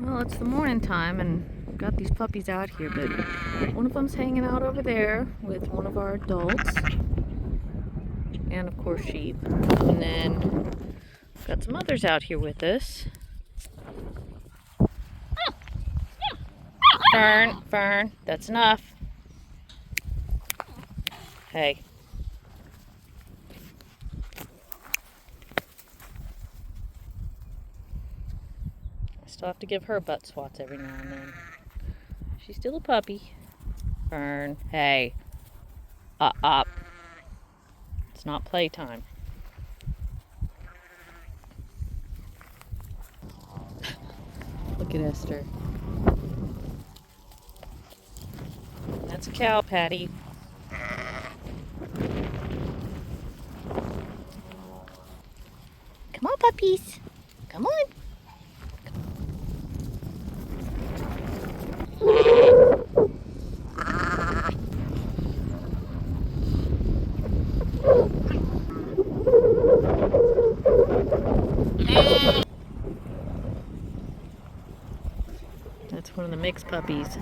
Well, it's the morning time and I've got these puppies out here, but one of them's hanging out over there with one of our adults, and of course sheep. And then got some others out here with us. Fern, that's enough. Hey. I still have to give her butt swats every now and then. She's still a puppy. Fern, hey. Up. It's not playtime. Look at Esther. That's a cow patty. Come on, puppies. Come on. That's one of the mixed puppies.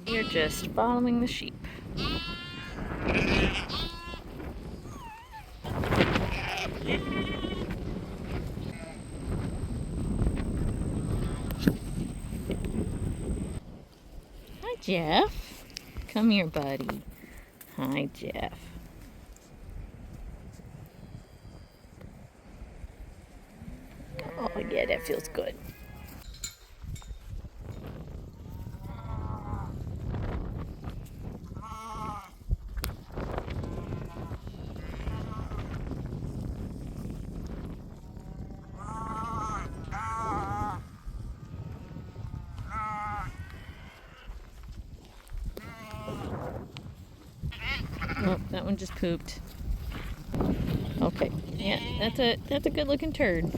You're just following the sheep. Hi, Jeff. Come here, buddy. Hi, Jeff. Oh, yeah, that feels good. Oh, that one just pooped. Okay, yeah, that's a good looking turd.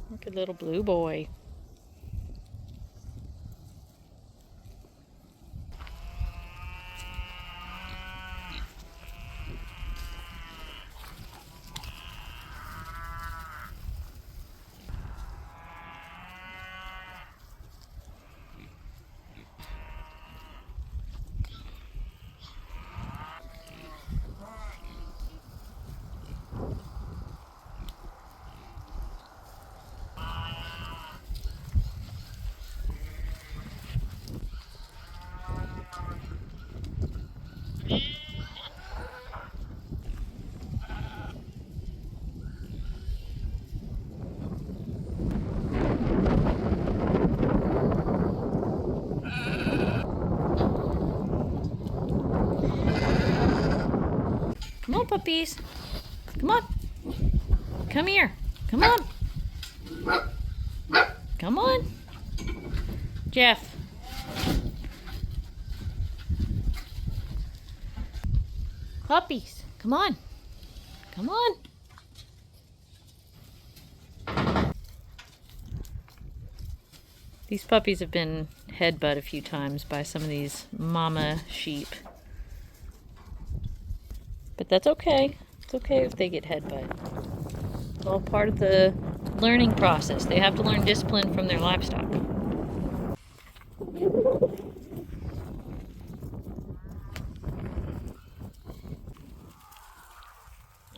Look at little blue boy. Come on, puppies. Come on. Come here. Come on. Come on. Jeff. Puppies. Come on. Come on. These puppies have been headbutt a few times by some of these mama sheep. But that's okay. It's okay if they get headbutt. It's all part of the learning process. They have to learn discipline from their livestock.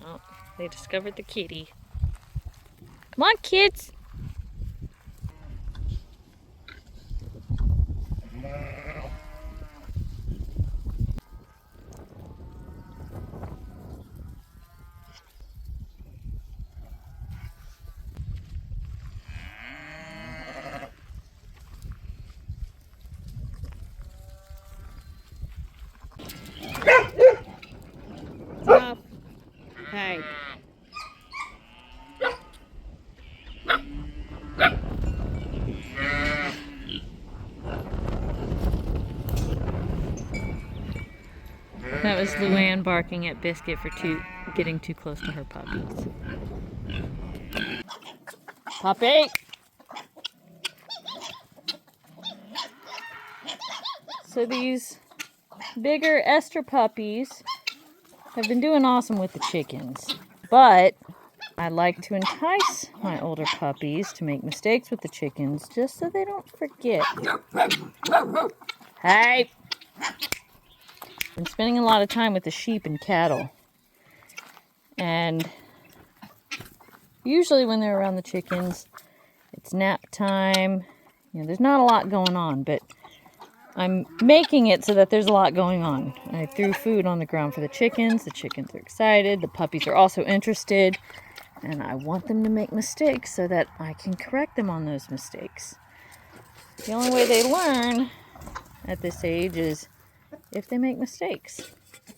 Oh, they discovered the kitty. Come on, kids. was Luann barking at Biscuit for getting too close to her puppies. Puppy! So these bigger Esther puppies have been doing awesome with the chickens, but I like to entice my older puppies to make mistakes with the chickens just so they don't forget. Hey! Been spending a lot of time with the sheep and cattle, and usually when they're around the chickens, it's nap time. You know, there's not a lot going on, but I'm making it so that there's a lot going on. I threw food on the ground for the chickens. The chickens are excited. The puppies are also interested. And I want them to make mistakes so that I can correct them on those mistakes. The only way they learn at this age is if they make mistakes.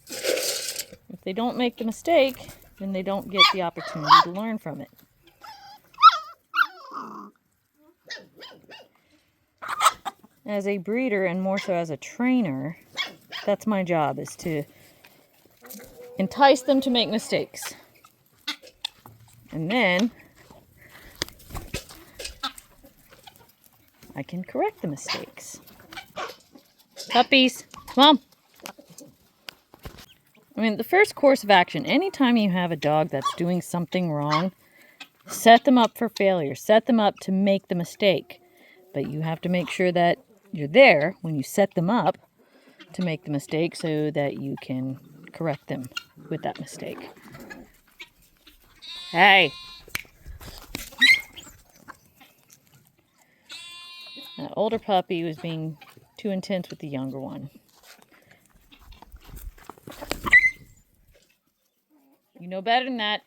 If they don't make the mistake, then they don't get the opportunity to learn from it. As a breeder, and more so as a trainer, that's my job, is to entice them to make mistakes. And then I can correct the mistakes. Puppies, come on. I mean, the first course of action, anytime you have a dog that's doing something wrong, set them up for failure. Set them up to make the mistake. But you have to make sure that you're there when you set them up to make the mistake so that you can correct them with that mistake. Hey! That older puppy was being too intense with the younger one. You know better than that.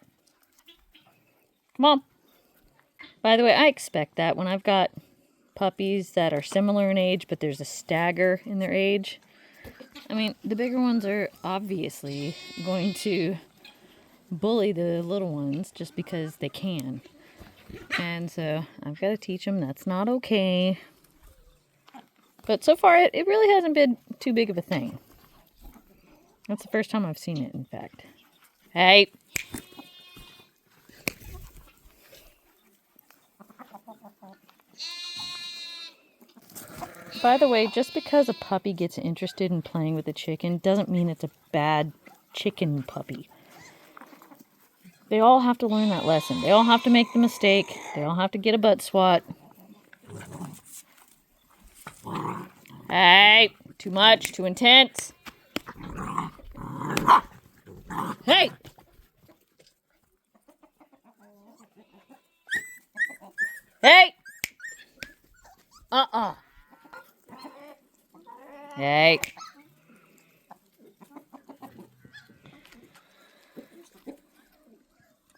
Come on. By the way, I expect that when I've got puppies that are similar in age, but there's a stagger in their age. I mean, the bigger ones are obviously going to bully the little ones just because they can. And so I've got to teach them that's not okay. But so far, it really hasn't been too big of a thing. That's the first time I've seen it, in fact. Hey! By the way, just because a puppy gets interested in playing with a chicken doesn't mean it's a bad chicken puppy. They all have to learn that lesson. They all have to make the mistake. They all have to get a butt swat. Hey! Too much, too intense. Hey! Hey! Hey!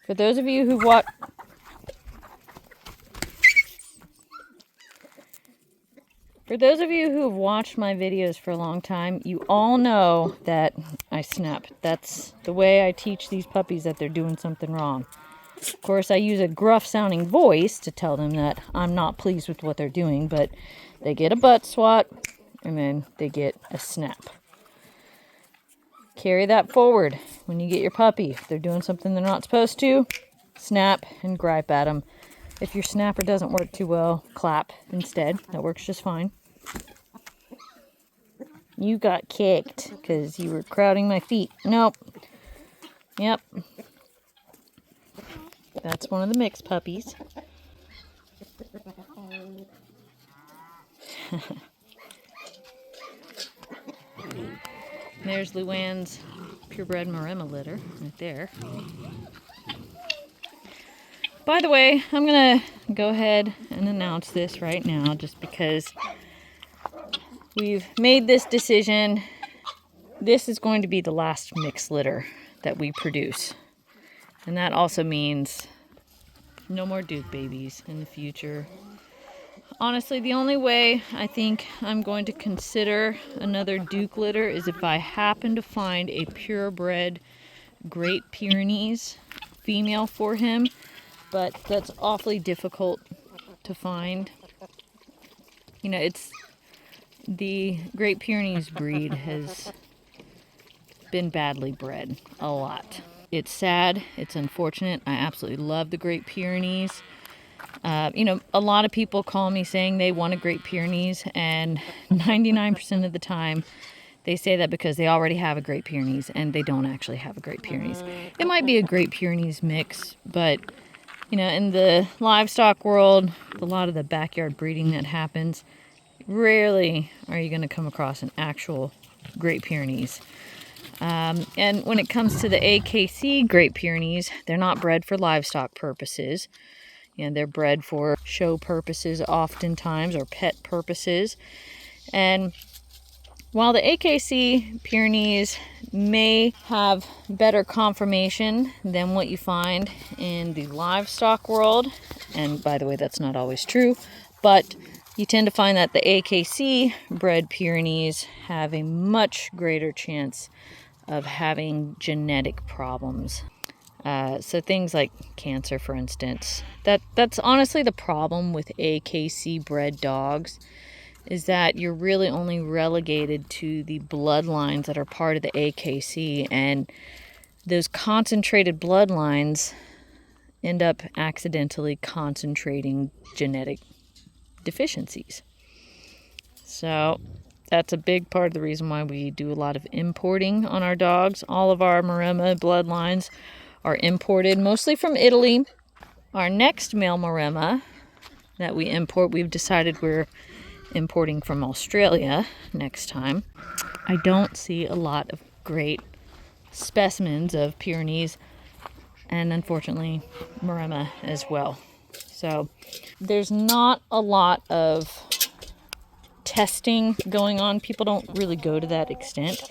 For those of you who have watched my videos for a long time, you all know that I snap. That's the way I teach these puppies that they're doing something wrong. Of course, I use a gruff-sounding voice to tell them that I'm not pleased with what they're doing, but they get a butt swat, and then they get a snap. Carry that forward when you get your puppy. If they're doing something they're not supposed to, snap and gripe at them. If your snapper doesn't work too well, clap instead. That works just fine. You got kicked because you were crowding my feet. Nope. Yep. That's one of the mixed puppies. There's Luann's purebred Maremma litter right there. By the way, I'm going to go ahead and announce this right now just because we've made this decision. This is going to be the last mixed litter that we produce. And that also means no more Duke babies in the future. Honestly, the only way I think I'm going to consider another Duke litter is if I happen to find a purebred Great Pyrenees female for him, but that's awfully difficult to find. You know, it's the Great Pyrenees breed has been badly bred, a lot. It's sad, it's unfortunate. I absolutely love the Great Pyrenees. You know, a lot of people call me saying they want a Great Pyrenees, and 99% of the time they say that because they already have a Great Pyrenees and they don't actually have a Great Pyrenees. It might be a Great Pyrenees mix, but you know, in the livestock world, a lot of the backyard breeding that happens, rarely are you going to come across an actual Great Pyrenees. And when it comes to the AKC Great Pyrenees, they're not bred for livestock purposes. You know, they're bred for show purposes oftentimes, or pet purposes. And while the AKC Pyrenees may have better conformation than what you find in the livestock world, and by the way, that's not always true, but you tend to find that the AKC bred Pyrenees have a much greater chance of having genetic problems. So things like cancer, for instance. That's honestly the problem with AKC bred dogs, is that you're really only relegated to the bloodlines that are part of the AKC, and those concentrated bloodlines end up accidentally concentrating genetic deficiencies. So that's a big part of the reason why we do a lot of importing on our dogs. All of our Maremma bloodlines are imported, mostly from Italy. Our next male Maremma that we import, we've decided we're importing from Australia next time. I don't see a lot of great specimens of Pyrenees, and unfortunately Maremma as well. So there's not a lot of testing going on. People don't really go to that extent.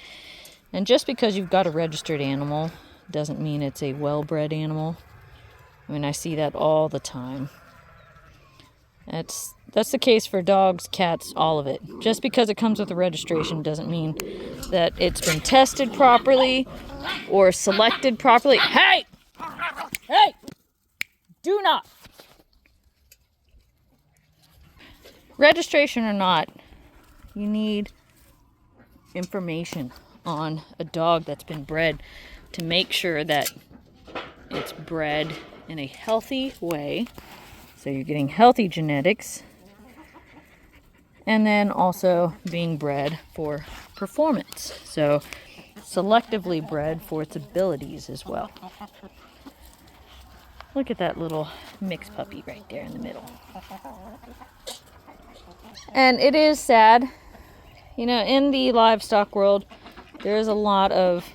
And just because you've got a registered animal doesn't mean it's a well-bred animal. I mean, I see that all the time. That's the case for dogs, cats, all of it. Just because it comes with a registration doesn't mean that it's been tested properly or selected properly. Hey! Hey! Do not! Registration or not, you need information on a dog that's been bred to make sure that it's bred in a healthy way. So you're getting healthy genetics, and then also being bred for performance. So selectively bred for its abilities as well. Look at that little mixed puppy right there in the middle. And it is sad, you know, in the livestock world, there is a lot of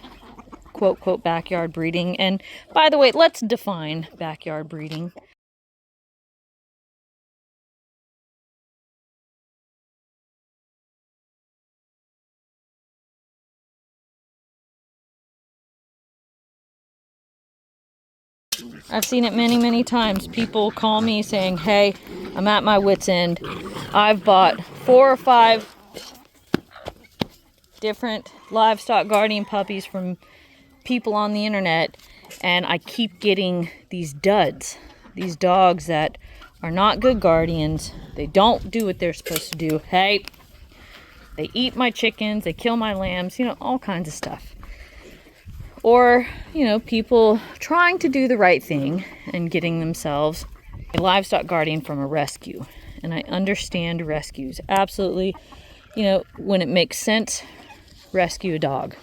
quote, quote, backyard breeding. And by the way, let's define backyard breeding. I've seen it many, many times. People call me saying, hey, I'm at my wit's end. I've bought 4 or 5 different livestock guardian puppies from people on the internet, and I keep getting these duds. These dogs that are not good guardians. They don't do what they're supposed to do. Hey, they eat my chickens, they kill my lambs, you know, all kinds of stuff. Or, you know, people trying to do the right thing and getting themselves a livestock guardian from a rescue. And I understand rescues. Absolutely, you know, when it makes sense, rescue a dog.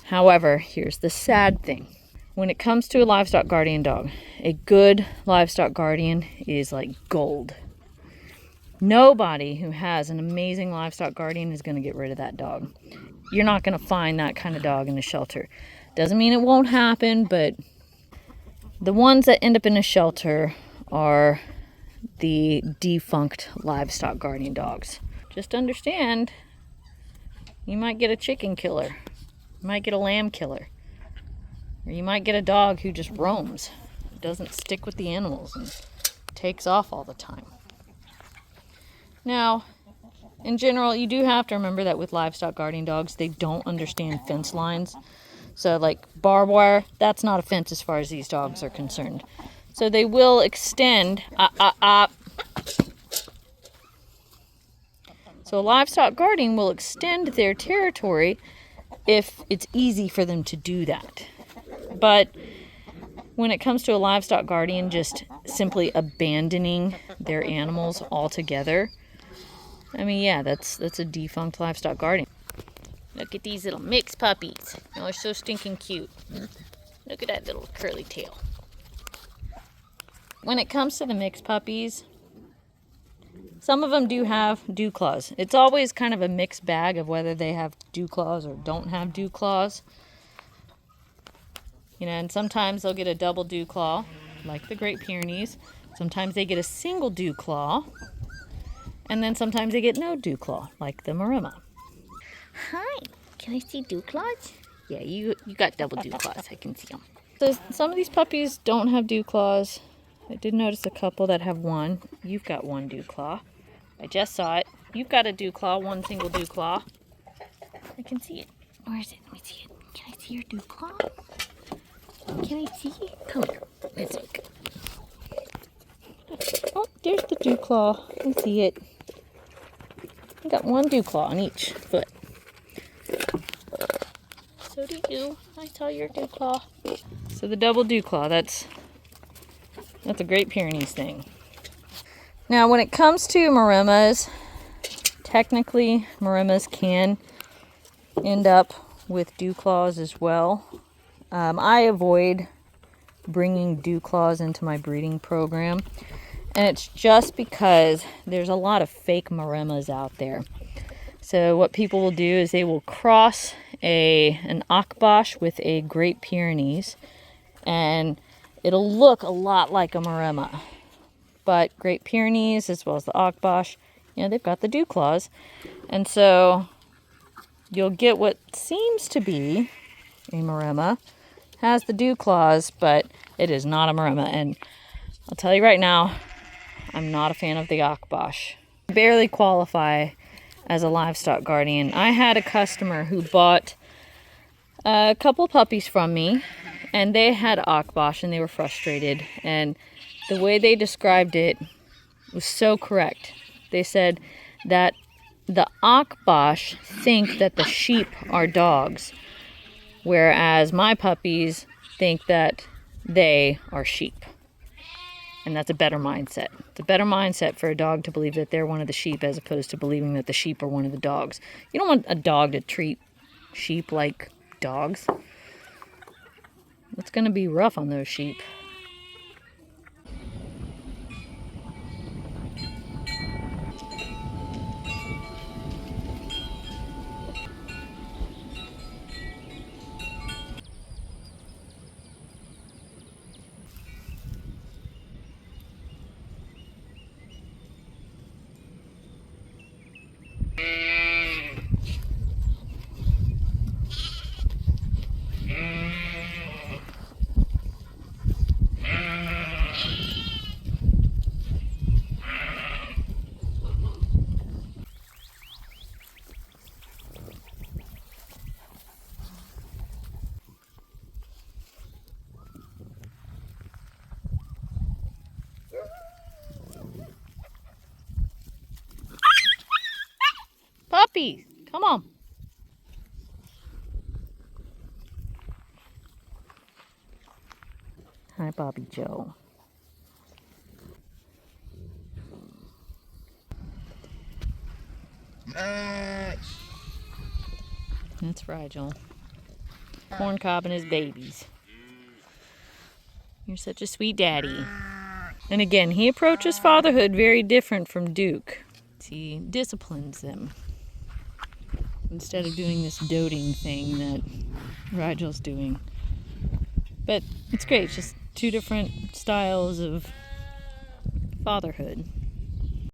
However, here's the sad thing. When it comes to a livestock guardian dog, a good livestock guardian is like gold. Nobody who has an amazing livestock guardian is going to get rid of that dog. You're not going to find that kind of dog in a shelter. Doesn't mean it won't happen, but the ones that end up in a shelter are the defunct livestock guardian dogs. Just understand, you might get a chicken killer. You might get a lamb killer. Or you might get a dog who just roams. Doesn't stick with the animals and takes off all the time. Now, in general, you do have to remember that with livestock guardian dogs, they don't understand fence lines. So like barbed wire, that's not a fence as far as these dogs are concerned. So they will extend. So a livestock guardian will extend their territory if it's easy for them to do that. But when it comes to a livestock guardian just simply abandoning their animals altogether, I mean, yeah, that's a defunct livestock guardian. Look at these little mixed puppies. Oh, they're so stinking cute. Look at that little curly tail. When it comes to the mixed puppies, some of them do have dew claws. It's always kind of a mixed bag of whether they have dew claws or don't have dew claws. You know, and sometimes they'll get a double dew claw, like the Great Pyrenees. Sometimes they get a single dew claw. And then sometimes they get no dew claw, like the Maremma. Hi, can I see dew claws? Yeah, you got double dew claws. I can see them. So some of these puppies don't have dew claws. I did notice a couple that have one. You've got one dew claw. I just saw it. You've got a dew claw, one single dew claw. I can see it. Where is it? Let me see it. Can I see your dew claw? Can I see it? Come here. Let's look. Oh, there's the dew claw. I see it. I got one dew claw on each foot. So do you. I saw your dew claw. So the double dew claw, that's a Great Pyrenees thing. Now when it comes to Maremmas, technically Maremmas can end up with dew claws as well. I avoid bringing dew claws into my breeding program, and it's just because there's a lot of fake Maremmas out there. So what people will do is they will cross an Akbash with a Great Pyrenees, and it'll look a lot like a Maremma. But Great Pyrenees, as well as the Akbash, you know, they've got the dew claws. And so you'll get what seems to be a Maremma, has the dew claws, but it is not a Maremma. And I'll tell you right now, I'm not a fan of the Akbash. I barely qualify as a livestock guardian. I had a customer who bought a couple puppies from me, and they had Akbash, and they were frustrated. And the way they described it was so correct. They said that the Akbash think that the sheep are dogs, whereas my puppies think that they are sheep. And that's a better mindset. It's a better mindset for a dog to believe that they're one of the sheep as opposed to believing that the sheep are one of the dogs. You don't want a dog to treat sheep like dogs. It's going to be rough on those sheep. Puppies, come on. Hi, Bobby Joe. That's Rigel. Corncob and his babies. You're such a sweet daddy. And again, he approaches fatherhood very different from Duke. He disciplines them instead of doing this doting thing that Rigel's doing. But it's great, it's just two different styles of fatherhood.